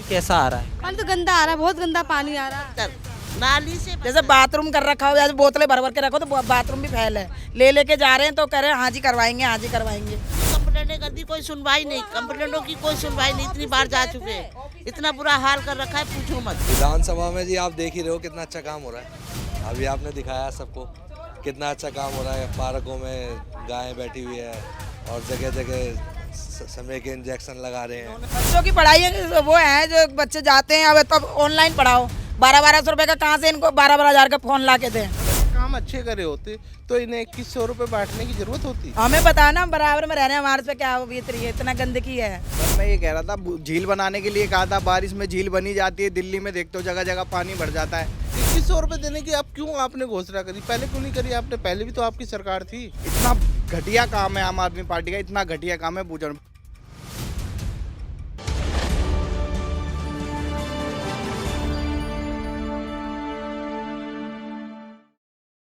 कैसा आ रहा है? पानी तो गंदा आ रहा है, बहुत गंदा पानी आ रहा है। नाली से जैसे बाथरूम कर रखा हो, जैसे बोतलें भर भर के रखो तो बाथरूम भी फैल है, ले लेके जा रहे हैं तो कह रहे हैं हाँ जी करवाएंगे, हाँ जी करवाएंगे। कंप्लेंटें कर दी, कोई सुनवाई नहीं, कंप्लेंटों की कोई सुनवाई नहीं। इतनी बार जा चुके हैं, इतना बुरा हाल कर रखा है, पूछो मत। विधानसभा में जी आप देख ही रहे हो कितना अच्छा काम हो रहा है। अभी आपने दिखाया सबको कितना अच्छा काम हो रहा है। पार्कों में गायें बैठी हुई है और जगह जगह समय के इंजेक्शन लगा रहे हैं। बच्चों की पढ़ाई वो है जो बच्चे जाते हैं, अब तब ऑनलाइन पढ़ाओ, 1200 रुपए का कहाँ से इनको 12,000 का फोन ला के दें। काम अच्छे करे होते तो इन्हें 2100 रुपए बांटने की जरूरत होती। हमें पता ना बराबर में रहने हमारे से क्या बीत रही है, इतना गंदगी है। बस मैं ये कह रहा था, झील बनाने के लिए कहा था, बारिश में झील बनी जाती है। दिल्ली में देखते हो जगह जगह पानी भर जाता है। 2100 रुपए देने की अब क्यों आपने घोषणा करी? पहले क्यों नहीं करी आपने? पहले भी तो आपकी सरकार थी। इतना घटिया काम है आम आदमी पार्टी का, इतना घटिया काम है पूछो।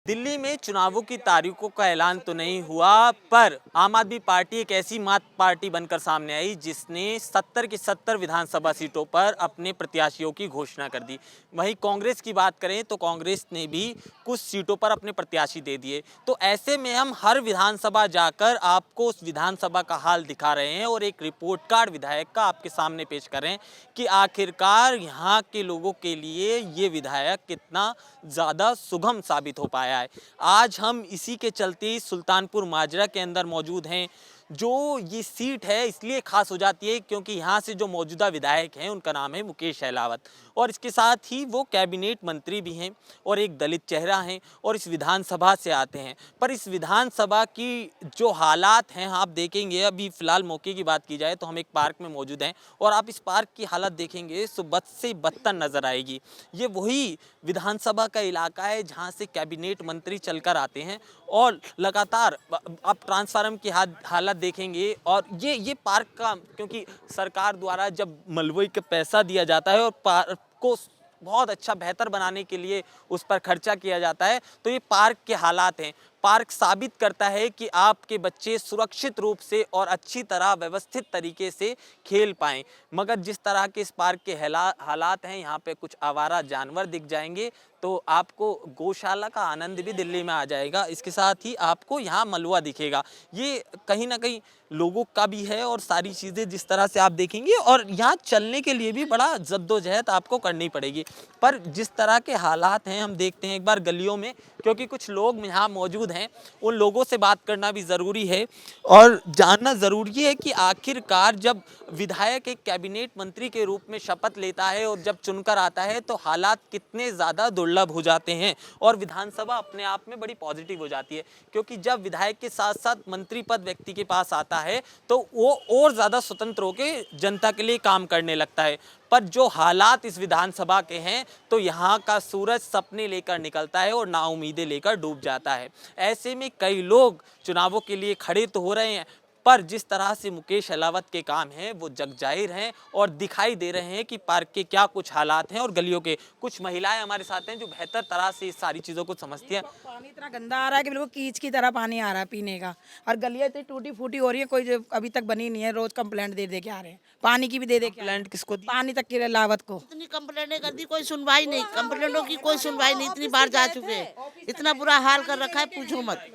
दिल्ली में चुनावों की तारीखों का ऐलान तो नहीं हुआ, पर आम आदमी पार्टी एक ऐसी मात पार्टी बनकर सामने आई जिसने 70 की 70 विधानसभा सीटों पर अपने प्रत्याशियों की घोषणा कर दी। वहीं कांग्रेस की बात करें तो कांग्रेस ने भी कुछ सीटों पर अपने प्रत्याशी दे दिए। तो ऐसे में हम हर विधानसभा जाकर आपको उस विधानसभा का हाल दिखा रहे हैं और एक रिपोर्ट कार्ड विधायक का आपके सामने पेश कर रहे हैं कि आखिरकार यहाँ के लोगों के लिए ये विधायक कितना ज़्यादा सुगम साबित हो पाया है। आज हम इसी के चलते सुल्तानपुर माजरा के अंदर मौजूद हैं। जो ये सीट है इसलिए खास हो जाती है क्योंकि यहाँ से जो मौजूदा विधायक हैं उनका नाम है मुकेश अहलावत, और इसके साथ ही वो कैबिनेट मंत्री भी हैं और एक दलित चेहरा हैं और इस विधानसभा से आते हैं। पर इस विधानसभा की जो हालात हैं आप देखेंगे, अभी फ़िलहाल मौके की बात की जाए तो हम एक पार्क में मौजूद हैं और आप इस पार्क की हालत देखेंगे तो बद से बदतर नज़र आएगी। ये वही विधानसभा का इलाका है जहाँ से कैबिनेट मंत्री चलकर आते हैं और लगातार आप ट्रांसफार्मर की हालत देखेंगे। और ये पार्क का, क्योंकि सरकार द्वारा जब मलबे का पैसा दिया जाता है और पार्क को बहुत अच्छा बेहतर बनाने के लिए उस पर खर्चा किया जाता है, तो ये पार्क के हालात हैं। पार्क साबित करता है कि आपके बच्चे सुरक्षित रूप से और अच्छी तरह व्यवस्थित तरीके से खेल पाएँ, मगर जिस तरह के इस पार्क के हालात हैं, यहाँ पे कुछ आवारा जानवर दिख जाएंगे तो आपको गौशाला का आनंद भी दिल्ली में आ जाएगा। इसके साथ ही आपको यहाँ मलबा दिखेगा। ये कहीं ना कहीं लोगों का भी है और सारी चीज़ें जिस तरह से आप देखेंगे, और यहाँ चलने के लिए भी बड़ा जद्दोजहद आपको करनी पड़ेगी। पर जिस तरह के हालात हैं हम देखते हैं एक बार गलियों में, क्योंकि कुछ लोग यहाँ मौजूद हैं, उन लोगों से बात करना भी ज़रूरी है और जानना ज़रूरी है कि आखिरकार जब विधायक एक कैबिनेट मंत्री के रूप में शपथ लेता है और जब चुनकर आता है तो हालात कितने ज़्यादा दुर्लभ हो जाते हैं और विधानसभा अपने आप में बड़ी पॉजिटिव हो जाती है। क्योंकि जब विधायक के साथ साथ मंत्री पद व्यक्ति के पास आता है तो वो और ज़्यादा स्वतंत्र होकर जनता के लिए काम करने लगता है। पर जो हालात इस विधानसभा के हैं तो यहाँ का सूरज सपने लेकर निकलता है और नाउमीदें लेकर डूब जाता है। ऐसे में कई लोग चुनावों के लिए खड़े तो हो रहे हैं, पर जिस तरह से मुकेश अहलावत के काम हैं वो जग जाहिर हैं और दिखाई दे रहे हैं कि पार्क के क्या कुछ हालात हैं। और गलियों के कुछ महिलाएं हमारे साथ हैं जो बेहतर तरह से इस सारी चीज़ों को समझती हैं। पानी इतना गंदा आ रहा है कि बिल्कुल कीच की तरह पानी आ रहा है पीने का, और गलियाँ इतनी टूटी फूटी हो रही है, कोई जो अभी तक बनी नहीं है। रोज कंप्लेंट दे दे के आ रहे हैं, पानी की भी दे दे के। कंप्लेंट किसको दी? पानी तक की अहलावत को। इतनी कंप्लेंटें कर दी, कोई सुनवाई नहीं, कंप्लेंटों की कोई सुनवाई नहीं। इतनी बार जा चुके हैं, इतना बुरा हाल कर रखा है, पूछो मत।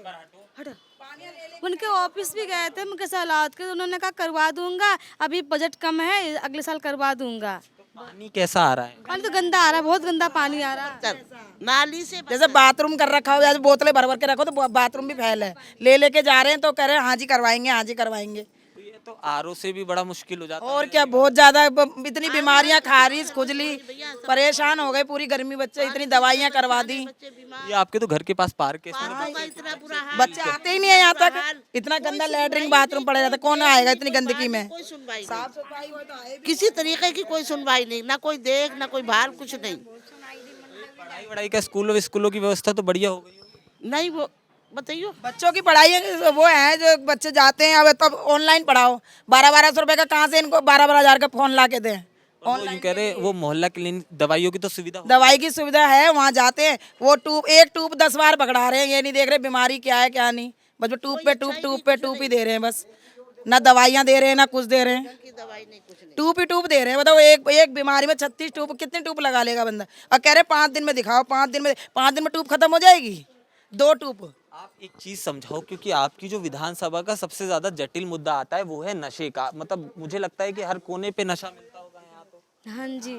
उनके ऑफिस भी गए थे मुकेश अहलावत के, उन्होंने कहा करवा दूंगा, अभी बजट कम है, अगले साल करवा दूंगा। पानी कैसा आ रहा है? पानी तो गंदा आ रहा है, बहुत गंदा पानी आ रहा है। नाली से जैसे बाथरूम कर रखा हो, जैसे बोतलें भर भर के रखो तो बाथरूम भी फैल है, ले लेके जा रहे हैं तो कह रहे हैं हाँ जी करवाएंगे, हाँ जी करवाएंगे। तो आरओ से भी बड़ा मुश्किल हो जाता है। और क्या, बहुत ज्यादा इतनी बीमारियां, खारिश, खुजली, परेशान हो गए पूरी गर्मी। बच्चे इतनी दवाइयां करवा दी। ये आपके तो घर के पास पार्क है, इतना बुरा हाल, बच्चे आते ही नहीं है यहाँ तक, इतना गंदा लैट्रिन बाथरूम पड़ा रहता है, कौन आएगा इतनी गंदगी में? कोई सुनवाई नहीं, किसी तरीके की कोई सुनवाई नहीं, ना कोई देख ना कोई भाल, कुछ नहीं। पढ़ाई का स्कूलों की व्यवस्था तो बढ़िया हो गई नहीं, वो बताइए। बच्चों की पढ़ाई वो है जो बच्चे जाते हैं, अब तब ऑनलाइन पढ़ाओ, 1200 रुपए का कहाँ से इनको 12,000 का फोन ला के दें। वो यूं कह रहे वो मोहल्ला क्लिनिक दवाइयों की तो सुविधा दवाई की सुविधा है, वहाँ जाते हैं, वो एक ट्यूब 10 बार पकड़ा रहे हैं, ये नहीं देख रहे बीमारी क्या है क्या नहीं, बस वो ट्यूब पे ट्यूब ही दे रहे हैं बस। ना दवाइयाँ दे रहे हैं ना कुछ दे रहे हैं, की दवाई नहीं कुछ नहीं। ट्यूब ही ट्यूब दे रहे हैं। बताओ एक एक बीमारी में 36 ट्यूब, कितने ट्यूब लगा लेगा बंदा? और कह रहे 5 दिन में दिखाओ, 5 दिन में ट्यूब खत्म हो जाएगी, 2 ट्यूब। आप एक चीज समझाओ, क्योंकि आपकी जो विधानसभा का सबसे ज्यादा जटिल मुद्दा आता है वो है नशे का। मतलब मुझे लगता है कि हर कोने पे नशा मिलता होगा यहाँ तो। हाँ जी,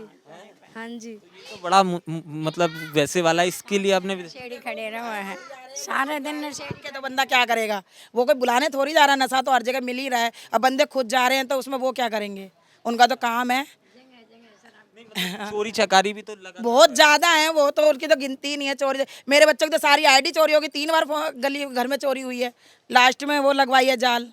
हाँ जी। तो बड़ा मतलब वैसे वाला, इसके लिए आपने नशेड़ी खड़े रहो है सारे दिन नशेड़ी। के तो बंदा क्या करेगा? वो कोई बुलाने थोड़ी जा रहा है, नशा तो हर जगह मिल ही रहा है। अब बंदे खुद जा रहे हैं तो उसमें वो क्या करेंगे? उनका तो काम है। चोरी चकारी भी तो लगा। बहुत ज्यादा है वो, तो उनकी तो गिनती ही नहीं है। चोरी, मेरे बच्चों की तो सारी आईडी चोरी होगी, 3 बार गली घर में चोरी हुई है, लास्ट में वो लगवाई है जाल।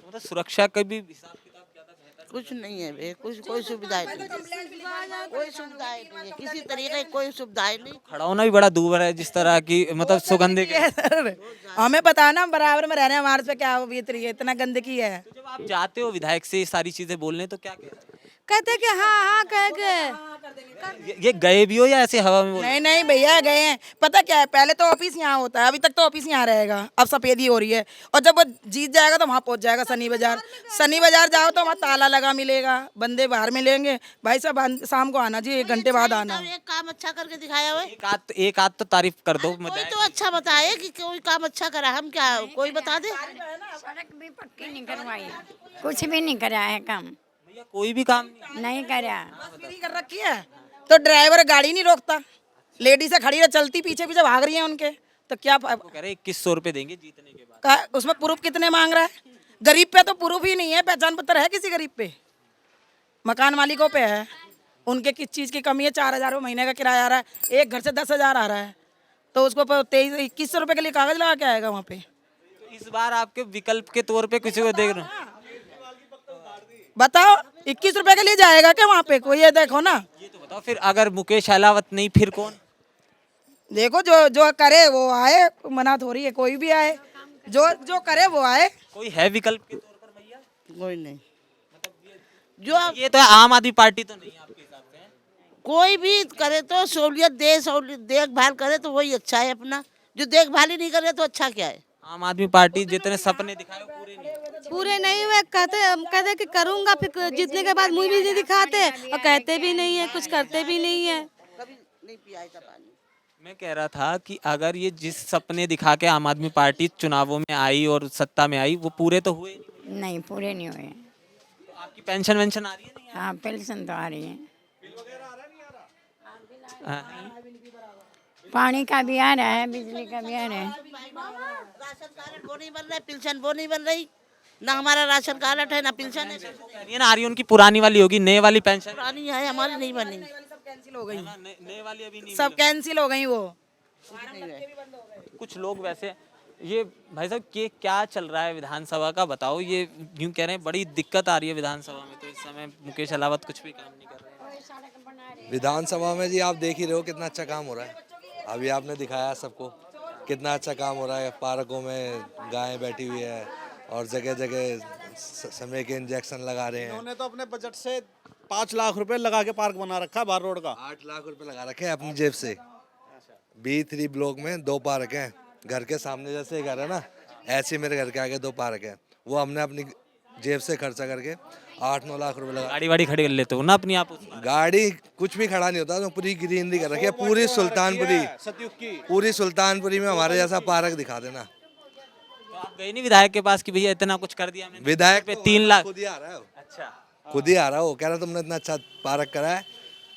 मतलब सुरक्षा का भी हिसाब किताब ज्यादा बेहतर कुछ नहीं है बे, कुछ कोई सुविधाएं नहीं, कोई सुविधाएं नहीं है, किसी तरीके की कोई सुविधाएं नहीं। खड़ा होना भी बड़ा दूर है, जिस तरह की मतलब सुगंधे के। सर हमें पता है ना, बराबर में रहने हमारे पे क्या बीत रही है, इतना गंदगी है। तो जब आप जाते हो विधायक से ये सारी चीजें बोलने, तो क्या कहते हैं? कहते कि हाँ हाँ कह के। ये गए भी हो या ऐसे हवा में बोल? नहीं नहीं भैया गए हैं। पता क्या है, पहले तो ऑफिस यहाँ होता है, अभी तक तो ऑफिस यहाँ रहेगा, अब सफेदी हो रही है। और जब वो जीत जाएगा तो वहाँ पहुँच जाएगा शनि बाजार। शनि बाजार जाओ तो वहाँ ताला लगा मिलेगा, बंदे बाहर मिलेंगे। भाई साहब शाम को आना जी, 1 घंटे बाद आना। एक काम अच्छा करके दिखाया हुआ है, एक आध तो तारीफ कर दो। कोई तो अच्छा बताए कि कोई काम अच्छा करा, हम क्या कोई बता दे। सड़क भी पक्की नहीं करवाई है, कुछ भी नहीं करा है काम, भैया कोई भी काम नहीं करा। फ्री कर रखी है तो ड्राइवर गाड़ी नहीं रोकता, लेडी से खड़ी है चलती, पीछे पीछे भाग रही है उनके, तो क्या वो कह रहे 2100 रुपए देंगे जीतने के बाद। उसमें प्रूफ कितने मांग रहा है? गरीब पे तो प्रूफ ही नहीं है, पहचान पत्र है किसी गरीब पे? मकान मालिकों पे है, उनके किस चीज़ की कमी है? 4000 महीने का किराया आ रहा है, एक घर से 10,000 आ रहा है, तो उसको 2100 रुपये के लिए कागज लगा के आएगा वहाँ पे। तो इस बार आपके विकल्प के तौर पे किसी को देख रहे हो? बताओ 21 रुपए के लिए जाएगा क्या वहाँ पे कोई? ये देखो ना, ये तो बताओ फिर, अगर मुकेश अहलावत नहीं फिर कौन? देखो जो जो करे वो आए, मना थोड़ी है, कोई भी आए, जो जो करे वो आए। कोई है विकल्प के तौर पर भैया? कोई नहीं, जो ये तो आम आदमी पार्टी तो नहीं है आपके हिसाब से? कोई भी करे तो सहूलियत दे, सहूलियत देखभाल करे तो वही अच्छा है अपना। जो देखभाल ही नहीं करे तो अच्छा क्या है? आम आदमी पार्टी जितने सपने दिखाए वो पूरे नहीं हुए। पूरे नहीं हुए, कहते कि करूँगा, फिर जीतने के बाद मुँह भी नहीं दिखाते और कहते भी नहीं है, कुछ करते भी नहीं है। कभी नहीं पिया था पानी। मैं कह रहा था कि अगर ये जिस सपने दिखा के आम आदमी पार्टी चुनावों में आई और सत्ता में आई, वो पूरे तो हुए नहीं। नहीं पूरे नहीं हुए। तो आपकी पेंशन वेंशन आ रही है? नहीं हाँ पेंशन तो आ रही है, हाँ। पानी का भी आ रहा है, बिजली का भी आ रहा है। राशन कार्ड वो नहीं बन रहा है, पेंशन वो नहीं बन रही, ना हमारा राशन कार्ड है ना पेंशन है। ये ना आ रही है, उनकी पुरानी वाली होगी, नए वाली पेंशन पुरानी है, हमारी नहीं बनी। कैंसिल हो गई, नए वाली अभी नहीं। सब कैंसिल हो गई वो। कुछ लोग वैसे, ये भाई साहब के क्या चल रहा है विधानसभा का, बताओ। ये यूं कह रहे हैं बड़ी दिक्कत आ रही है विधानसभा में, तो इस समय मुकेश अहलावत कुछ भी काम नहीं कर रहे हैं। विधानसभा में जी आप देख ही रहे हो कितना अच्छा काम हो रहा है। अभी आपने दिखाया सबको कितना अच्छा काम हो रहा है। पार्कों में गायें बैठी हुई है और जगह जगह समय के इंजेक्शन लगा रहे हैं। उन्होंने तो अपने बजट से 5 लाख रुपए लगा के पार्क बना रखा है बार रोड का। 8 लाख रुपए लगा रखे हैं अपनी जेब से। B3 ब्लॉक में 2 पार्क हैं, घर के सामने जैसे घर है ना, ऐसे मेरे घर के आगे 2 पार्क हैं। वो हमने अपनी जेब से खर्चा करके 8-9 लाख रुपए लगा। गाड़ी वाड़ी खड़ी कर लेते हो ना अपनी आप उसमें? गाड़ी कुछ भी खड़ा नहीं होता, तो पूरी ग्रीनरी कर रखी है, पूरी सुल्तानपुरी, सतयुग की पूरी सुल्तानपुरी में हमारे जैसा पार्क दिखा देना। तो आप गए नहीं विधायक के पास कि भैया इतना कुछ कर दिया हमने? विधायक पे तो 3 लाख। खुद ही आ रहा है, अच्छा खुद ही आ रहा है। वो कह रहा तुमने इतना अच्छा पार्क करा है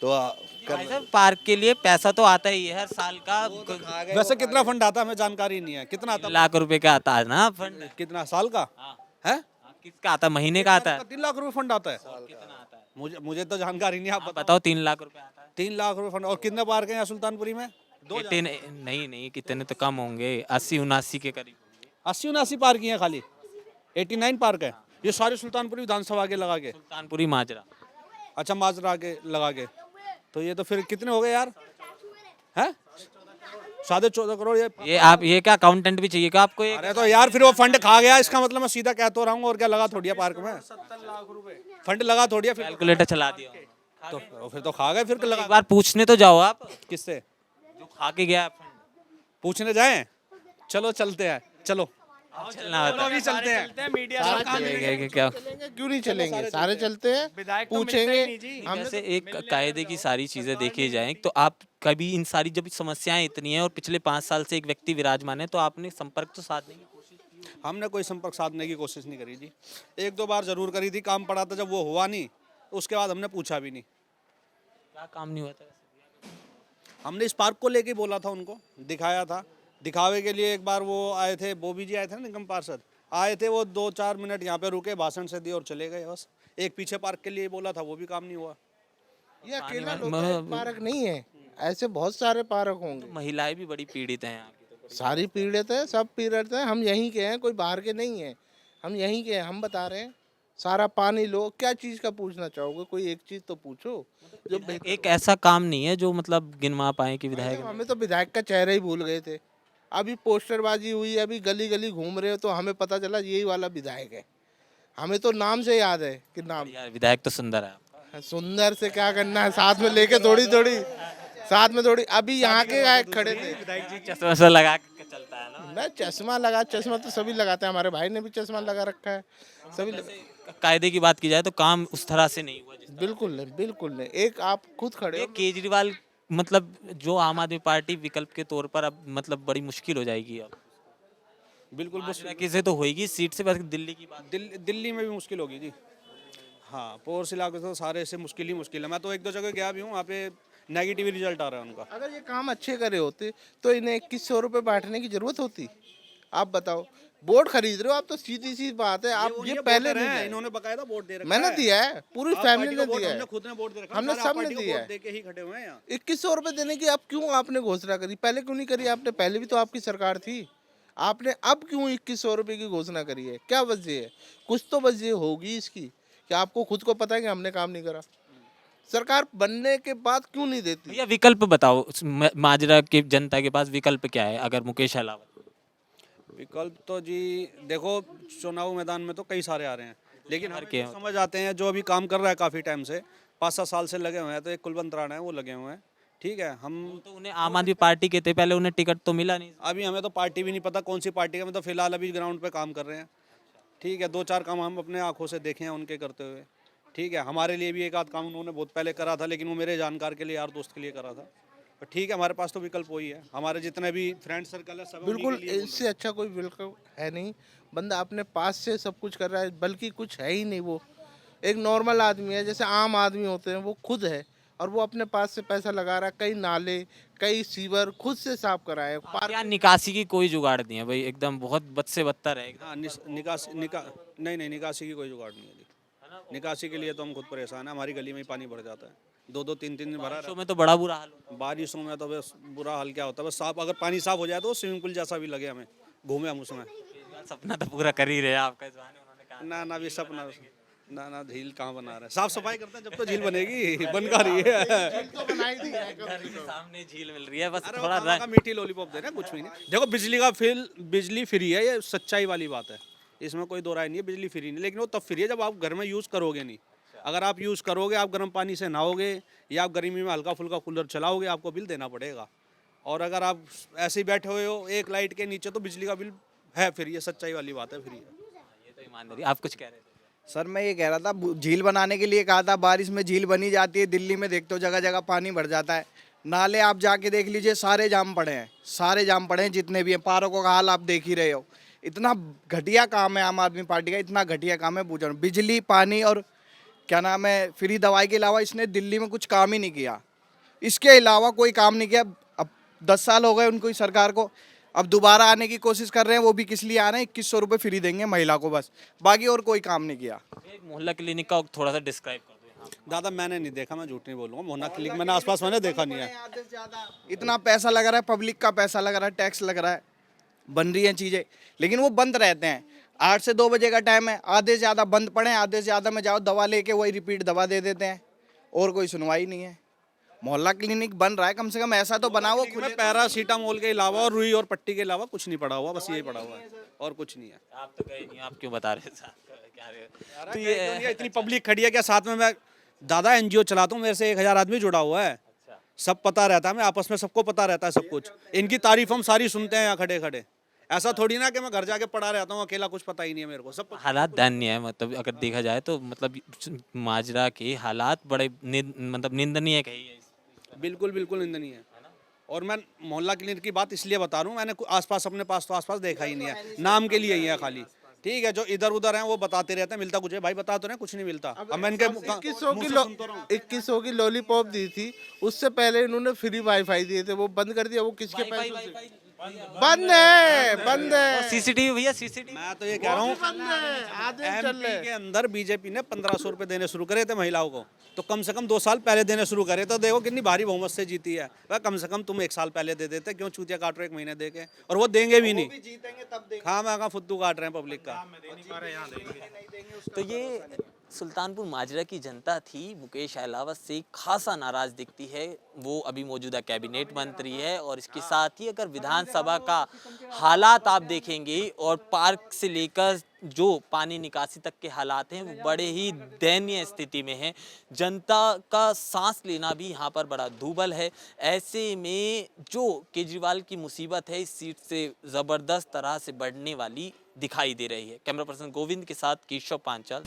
तो भाई साहब, पार्क के लिए पैसा तो आता ही है हर साल का। वैसे कितना फंड आता है हमें जानकारी नहीं है, कितना आता 3 लाख रुपए का आता है ना फंड? कितना साल का है? किसका आता है? महीने का आता है? 3 लाख रुपए फंड आता है। कितना आता है मुझे तो जानकारी नहीं, आप आप बताओ। बताओ? 3 लाख रुपए आता है। 3 लाख रुपए फंड। और कितने पार्क हैं यहाँ सुल्तानपुरी में? कितने? नहीं कितने तो कम होंगे, 80-79 के करीब होंगे। 80-79 पार्क ही हैं खाली, 89 पार्क है ये सारे सुल्तानपुरी विधानसभा के लगा के। सुल्तानपुरी माजरा। अच्छा माजरा के लगा के, तो ये तो फिर कितने हो गए यार? हैं 14.5 करोड़ ये क्या अकाउंटेंट भी चाहिए क्या आपको? अरे तो यार फिर वो फंड खा गया, इसका मतलब मैं सीधा कह तो रहा हूँ। और क्या लगा थोड़ी है पार्क में? 70 लाख रुपए फंड लगा थोड़ी है। फिर कैलकुलेटर चला दिया तो फिर तो खा गए। फिर लगा एक बार पूछने तो जाओ आप, किससे जो खा के गया फंड। पूछने जाएं? चलो चलते हैं, चलो चलना होता है। अभी चलते हैं मीडिया क्या चलेंगे क्यों नहीं चलेंगे, सारे चलते हैं, पूछेंगे हमने। जैसे एक कायदे की सारी चीजें देखी जाएं तो आप कभी इन सारी जब समस्याएं इतनी हैं और पिछले 5 साल से एक व्यक्ति विराजमान है तो आपने संपर्क तो साधने की कोशिश हमने कोई संपर्क साधने की कोशिश नहीं करी जी। 1-2 बार जरूर करी थी, काम पड़ा था, जब वो हुआ नहीं उसके बाद हमने पूछा भी नहीं। क्या काम नहीं हुआ था? हमने इस पार्क को लेके बोला था, उनको दिखाया था, दिखावे के लिए एक बार वो आए थे, बोबी जी आए थे ना, निगम पार्षद आए थे, वो 2-4 मिनट यहाँ पे रुके, भाषण से दिए और चले गए बस। एक पीछे पार्क के लिए बोला था, वो भी काम नहीं हुआ। ये अकेला लोकायुक्त पार्क नहीं है, ऐसे बहुत सारे पार्क होंगे। महिलाएं भी बड़ी पीड़ित हैं यहाँ की तो। सारी पीड़ित है, सब पीड़ित है। हम यहीं के हैं, कोई बाहर के नहीं है, हम यहीं के हैं। हम बता रहे हैं सारा पानी लो, क्या चीज़ का पूछना चाहोगे, कोई एक चीज़ तो पूछो जो एक ऐसा काम नहीं है जो मतलब गिनवा पाए कि विधायक हमें तो विधायक का चेहरा ही भूल गए थे। अभी पोस्टरबाजी हुई, अभी गली गली घूम रहे हो तो हमें पता चला यही वाला विधायक है। हमें तो नाम से याद है कि नाम। यार विधायक तो सुंदर है आपका। सुंदर से क्या करना है, साथ में लेके थोड़ी थोड़ी, साथ में थोड़ी। अभी यहाँ के गायक खड़े थे, विधायक जी चश्मा वश्मा लगा के चलता है ना। ना चश्मा लगा, चश्मा तो सभी लगाते हैं, हमारे भाई ने भी चश्मा लगा रखा है, सभी कायदे की बात की जाए तो काम उस तरह से नहीं हुआ बिल्कुल नहीं, बिल्कुल नहीं। एक आप खुद खड़े ये हो, केजरीवाल मतलब जो आम आदमी पार्टी विकल्प के तौर पर अब मतलब बड़ी मुश्किल हो जाएगी अब। बिल्कुल किसे तो होगी सीट से, बस दिल्ली की बात। दिल्ली में भी मुश्किल होगी जी। हाँ, पोर्स इलाके तो सारे से मुश्किल ही मुश्किल है। मैं तो 1-2 जगह गया भी हूँ, वहाँ पे नेगेटिव रिजल्ट आ रहा है उनका। अगर ये काम अच्छे करे होते तो इन्हें 2100 रुपये बांटने की जरूरत होती? आप बताओ, बोर्ड खरीद रहे हो आप तो सीधी सी बात है। आप ये पहले नहीं दिया। इन्होंने बकायदा वोट दे रखा है। मैंने दिया है, पूरी फैमिली ने दिया है, हमने खुद ने वोट दे रखा है, हमने सारे सब पार्टी ने को दिया वोट है। दे के ही खड़े हुए हैं यहाँ। 2100 रुपये देने की अब क्यों आपने घोषणा करी? पहले क्यों नहीं करी आपने? पहले भी तो आपकी सरकार थी, आपने अब क्यों 2100 रुपये की घोषणा करी है? क्या वजह है? कुछ तो वजह होगी इसकी कि आपको खुद को पता है कि हमने काम नहीं करा। सरकार बनने के बाद क्यों नहीं देती? भैया विकल्प बताओ, माजरा के जनता के पास विकल्प क्या है अगर मुकेश अलावा? विकल्प तो जी देखो, चुनाव मैदान में तो कई सारे आ रहे हैं, लेकिन हर के के समझ आते हैं जो अभी काम कर रहा है काफ़ी टाइम से, 5-7 साल से लगे हुए हैं। तो एक कुलवंत राणा है, वो लगे हुए हैं, ठीक है। हम तो उन्हें आम आदमी पार्टी के थे, पहले उन्हें टिकट तो मिला नहीं। अभी हमें तो पार्टी भी नहीं पता कौन सी पार्टी का, मतलब फिलहाल अभी ग्राउंड पे काम कर रहे हैं, ठीक है। 2-4 काम हम अपने आंखों से देखे हैं उनके करते हुए, ठीक है। हमारे लिए भी एक आध काम उन्होंने बहुत पहले करा था, लेकिन वो मेरे जानकार के लिए, यार दोस्त के लिए करा था। तो ठीक है, हमारे पास तो विकल्प वही है। हमारे जितने भी फ्रेंड सर्कल है सब बिल्कुल, इससे अच्छा कोई विकल्प है नहीं। बंदा अपने पास से सब कुछ कर रहा है, बल्कि कुछ है ही नहीं। वो एक नॉर्मल आदमी है, जैसे आम आदमी होते हैं, वो खुद है और वो अपने पास से पैसा लगा रहा है। कई नाले, कई सीवर खुद से साफ कराए। क्या निकासी की कोई जुगाड़ नहीं है भाई? एकदम बहुत बद से बदतर है एकदम। हाँ, नहीं, निकासी की कोई जुगाड़ नहीं है जी। निकासी के लिए तो हम खुद परेशान हैं। हमारी गली में ही पानी भर जाता है, 2-2, 3-3 दिन भरा रहता बारिशों में तो बड़ा बुरा हाल होता है। बारिशों में तो बस बुरा हाल क्या होता है, बस साफ, अगर पानी साफ हो जाए तो स्विमिंग पूल जैसा भी लगे हमें, घूमे हम उसमें। है। सपना तो पूरा कर ही रहे हैं आपका इस बहाने, उन्होंने कहा। ना भी सपना, ना झील कहाँ बना रहे हैं। साफ सफाई करते हैं जब तो झील बनेगी, बन का रही है। घर के सामने झील मिल रही है, बस अरे थोड़ा वो का मीठी लॉलीपॉप दे रहे हैं, कुछ भी नहीं। देखो बिजली फ्री है, ये सच्चाई वाली बात है, इसमें कोई दो राय नहीं है। बिजली फ्री नहीं, लेकिन वो तब फ्री है जब आप घर में यूज़ करोगे नहीं। अगर आप यूज़ करोगे, आप गर्म पानी से नहाओगे या आप गर्मी में हल्का फुल्का कूलर चलाओगे, आपको बिल देना पड़ेगा। और अगर आप ऐसे ही बैठे हुए हो एक लाइट के नीचे, तो बिजली का बिल है फ्री, ये सच्चाई वाली बात है, फ्री है। ये तो ईमानदारी। आप कुछ कह रहे थे? सर मैं ये कह रहा था, झील बनाने के लिए कहा था, बारिश में झील बनी जाती है। दिल्ली में देखते हो जगह जगह पानी भर जाता है। नाले आप जाके देख लीजिए, सारे जाम पड़े हैं, सारे जाम पड़े हैं जितने भी हैं। पार्कों का हाल आप देख ही रहे हो। इतना घटिया काम है आम आदमी पार्टी का, इतना घटिया काम है। पूछ रहा हूँ, बिजली, पानी और क्या नाम है, फ्री दवाई के अलावा इसने दिल्ली में कुछ काम ही नहीं किया। इसके अलावा कोई काम नहीं किया। अब 10 साल हो गए उनको, इस सरकार को। अब दोबारा आने की कोशिश कर रहे हैं, वो भी किस लिए आ रहे हैं? 2100 रुपये फ्री देंगे महिला को, बस, बाकी और कोई काम नहीं किया। एक मोहल्ला क्लिनिक का थोड़ा सा डिस्क्राइब कर दो। दादा मैंने नहीं देखा, मैं झूठ नहीं बोलूँगा। मोहना क्लिनिक मैंने आसपास मैंने देखा नहीं है। इतना पैसा लग रहा है, पब्लिक का पैसा लग रहा है, टैक्स लग रहा है, बन रही हैं चीज़ें, लेकिन वो बंद रहते हैं। 8 से 2 बजे का टाइम है, आधे से ज़्यादा बंद पड़े, आधे से ज़्यादा में जाओ दवा लेके वही रिपीट दवा दे देते हैं, और कोई सुनवाई नहीं है। मोहल्ला क्लिनिक बन रहा है, कम से कम ऐसा तो बना वो खुले। पैरासीटामोल के अलावा और रुई और पट्टी के अलावा कुछ नहीं पड़ा हुआ, बस यही पड़ा हुआ है और कुछ नहीं है। आप तो गए नहीं, आप क्यों बता रहे थे? क्या रहे? तो ये इतनी पब्लिक खड़ी है क्या साथ में? मैं दादा एनजीओ चलाता हूँ, मेरे से 1000 आदमी जुड़ा हुआ है, सब पता रहता है, मैं आपस में सबको पता रहता है सब कुछ। इनकी तारीफ हम सारी सुनते हैं यहाँ खड़े खड़े। ऐसा थोड़ी ना कि मैं घर जाके पड़ा रहता हूँ अकेला, कुछ पता ही नहीं है मेरे को, सब हालात दयनीय है, मतलब अगर देखा जाए तो मतलब माजरा के हालात बड़े मतलब निंदनीय कही है। बिल्कुल बिल्कुल निंदनीय है। और मैं मोहल्ला क्लिनिक की बात इसलिए बता रहा हूँ, मैंने आसपास अपने पास तो आसपास देखा ही नहीं है, नाम के लिए ही है खाली। ठीक है, जो इधर उधर हैं वो बताते रहते हैं मिलता कुछ है, भाई बता तो रहे कुछ नहीं मिलता। अब मैं इनके 2100 की लॉलीपॉप दी थी, उससे पहले इन्होंने फ्री वाईफाई दिए थे, वो बंद कर दिया। वो किसके पैसों से बंद है? बंद है। सीसीटीवी भैया, सीसीटीवी। मैं तो ये कह रहा हूँ, एमपी के अंदर बीजेपी ने 1500 रुपए देने शुरू करे थे महिलाओं को, तो कम से कम 2 साल पहले देने शुरू करे तो देखो कितनी भारी बहुमत से जीती है। वह कम से कम तुम 1 साल पहले दे देते, क्यों चूतिया काट रहे 1 महीने दे के, और वो देंगे भी नहीं। जीतेंगे तब देख। हाँ मैं फुद्दू काट रहे हैं पब्लिक का। तो ये सुल्तानपुर माजरा की जनता थी, मुकेश अहलावत से खासा नाराज दिखती है। वो अभी मौजूदा कैबिनेट मंत्री है, और इसके साथ ही अगर विधानसभा का हालात आप देखेंगे और पार्क से लेकर जो पानी निकासी तक के हालात हैं, वो बड़े ही दयनीय स्थिति में हैं। जनता का सांस लेना भी यहाँ पर बड़ा दूभर है। ऐसे में जो केजरीवाल की मुसीबत है, इस सीट से ज़बरदस्त तरह से बढ़ने वाली दिखाई दे रही है। कैमरा पर्सन गोविंद के साथ केशव पांचाल।